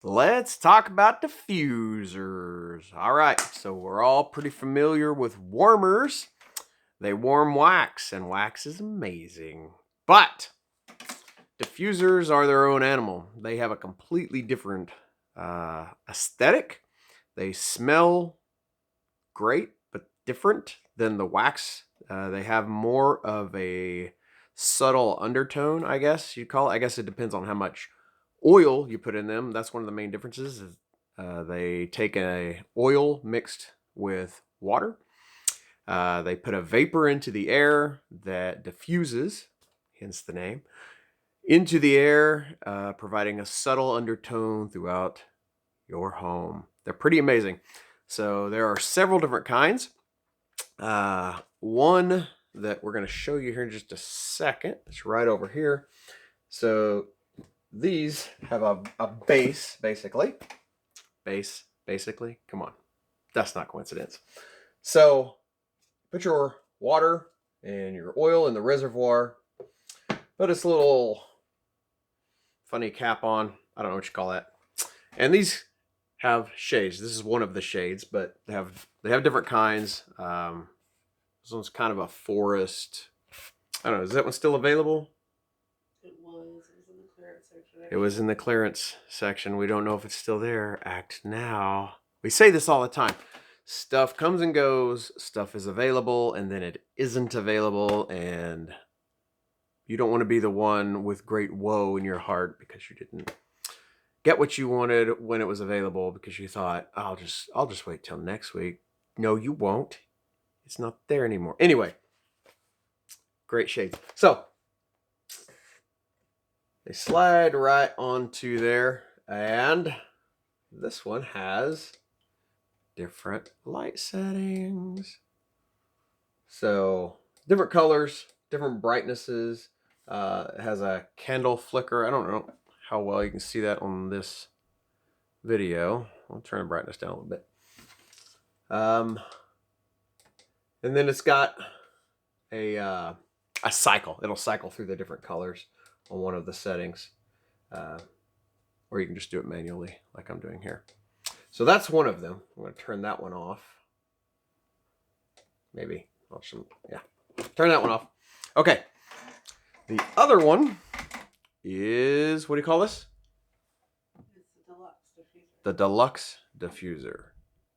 Let's talk about diffusers. All right, so we're all pretty familiar with warmers. They warm wax, and wax is amazing. But diffusers are their own animal. They have a completely different aesthetic. They smell great, but different than the wax. They have more of a subtle undertone, I guess you'd call it. I guess it depends on how much oil you put in them. That's one of the main differences. Is, they take a oil mixed with water. They put a vapor into the air that diffuses, hence the name, into the air, providing a subtle undertone throughout your home. They're pretty amazing. So there are several different kinds. One that we're going to show you here in just a second. It's right over here. So these have a base, basically. Basically. Come on. That's not coincidence. So put your water and your oil in the reservoir. Put this little funny cap on. I don't know what you call that. And these have shades. This is one of the shades, but they have different kinds. This one's kind of a forest. I don't know. Is that one still available? It was in the clearance section. It was in the clearance section. We don't know if it's still there. Act now. We say this all the time. Stuff comes and goes. Stuff is available, and then it isn't available, and you don't want to be the one with great woe in your heart because you didn't get what you wanted when it was available because you thought, I'll just wait till next week. No, you won't. It's not there anymore. Anyway, great shades. So they slide right onto there, and this one has different light settings. So different colors, different brightnesses. It has a candle flicker. I don't know how well you can see that on this video. I'll turn the brightness down a little bit. And then it's got a cycle. It'll cycle through the different colors on one of the settings. Or you can just do it manually like I'm doing here. So that's one of them. I'm going to turn that one off. Maybe. Yeah. Turn that one off. Okay. The other one is, what do you call this? It's the deluxe diffuser. The deluxe diffuser.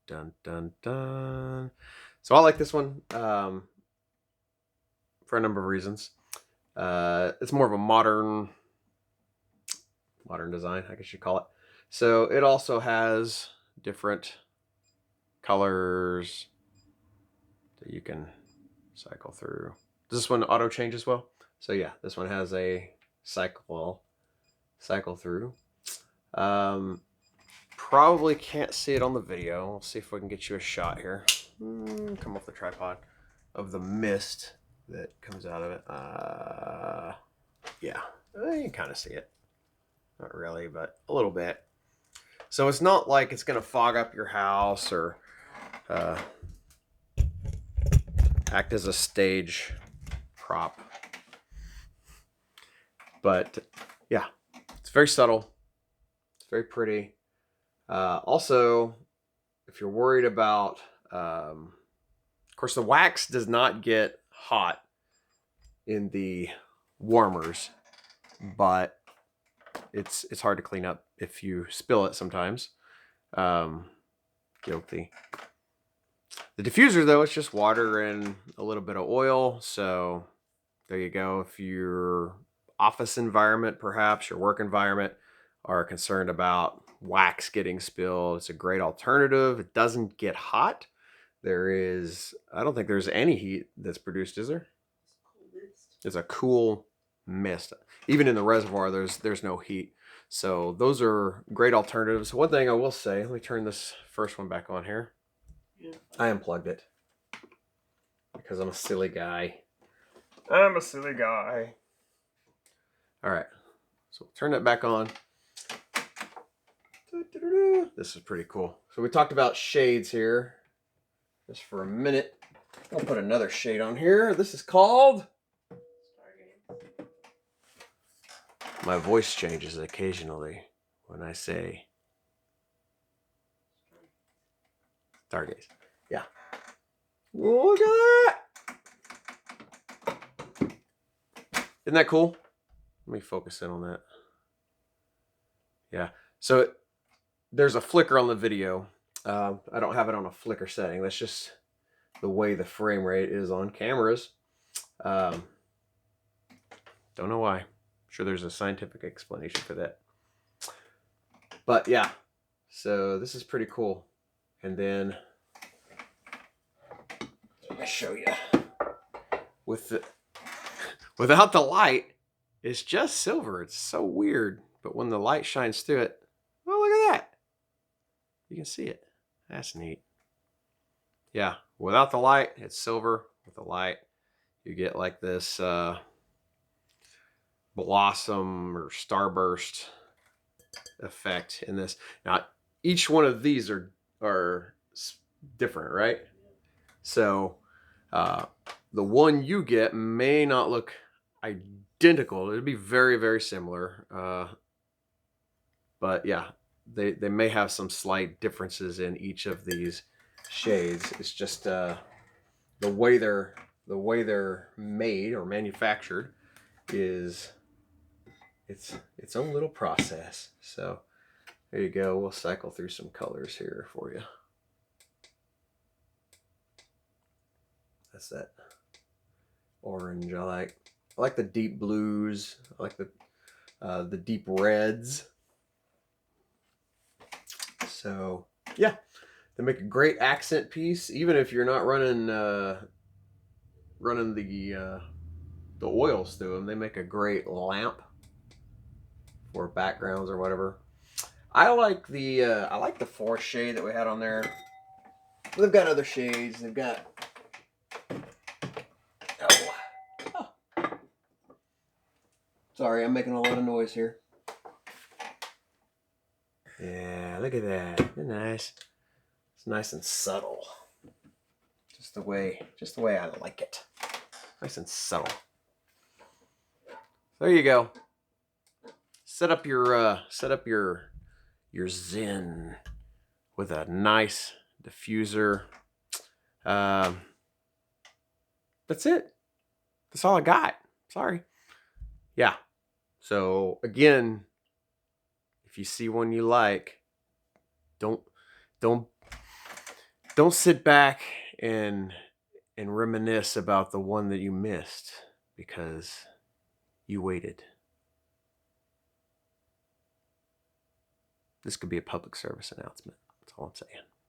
Dun, dun, dun. So I like this one for a number of reasons. It's more of a modern design, I guess you'd call it. So it also has different colors that you can cycle through. Does this one auto change as well? So yeah, this one has a cycle through. Probably can't see it on the video. We'll see if we can get you a shot here. Come off the tripod of the mist that comes out of it. Yeah, you can kind of see it. Not really, but a little bit. So it's not like it's going to fog up your house or act as a stage prop. But yeah, it's very subtle. It's very pretty. Also, if you're worried about, of course, the wax does not get hot in the warmers, but it's hard to clean up if you spill it sometimes. Guilty. The diffuser, though, it's just water and a little bit of oil. So there you go. If your office environment, perhaps your work environment, are concerned about wax getting spilled, it's a great alternative. It doesn't get hot. I don't think there's any heat that's produced, is there? It's a cool mist. Even in the reservoir, there's no heat. So those are great alternatives. One thing I will say, let me turn this first one back on here. Yeah. I unplugged it because I'm a silly guy. All right, so turn that back on. This is pretty cool. So we talked about shades here just for a minute. I'll put another shade on here. This is called... My voice changes occasionally when I say Stargaze. Yeah. Look at that. Isn't that cool? Let me focus in on that. Yeah. So there's a flicker on the video. I don't have it on a flicker setting. That's just the way the frame rate is on cameras. Don't know why. I'm sure there's a scientific explanation for that. But yeah, so this is pretty cool. And then let me show you. Without the light, it's just silver. It's so weird. But when the light shines through it, oh, look at that. You can see it. That's neat. Yeah, without the light, it's silver. With the light, you get like this blossom or starburst effect in this. Now, each one of these are different, right? So the one you get may not look identical. It'd be very, very similar. But yeah, they may have some slight differences in each of these shades. It's just the way they're made or manufactured is its own little process. So there you go. We'll cycle through some colors here for you. That's that orange. I like the deep blues. I like the deep reds. So yeah, they make a great accent piece, even if you're not running the oils through them. They make a great lamp for backgrounds or whatever. I like the fourth shade that we had on there. They've got other shades. They've got sorry, I'm making a lot of noise here. Yeah, look at that. Isn't that nice? It's nice and subtle. Just the way I like it. Nice and subtle. There you go. Set up your zen with a nice diffuser. That's it. That's all I got. Sorry. Yeah. So again, if you see one you like, don't sit back and reminisce about the one that you missed because you waited. This could be a public service announcement. That's all I'm saying.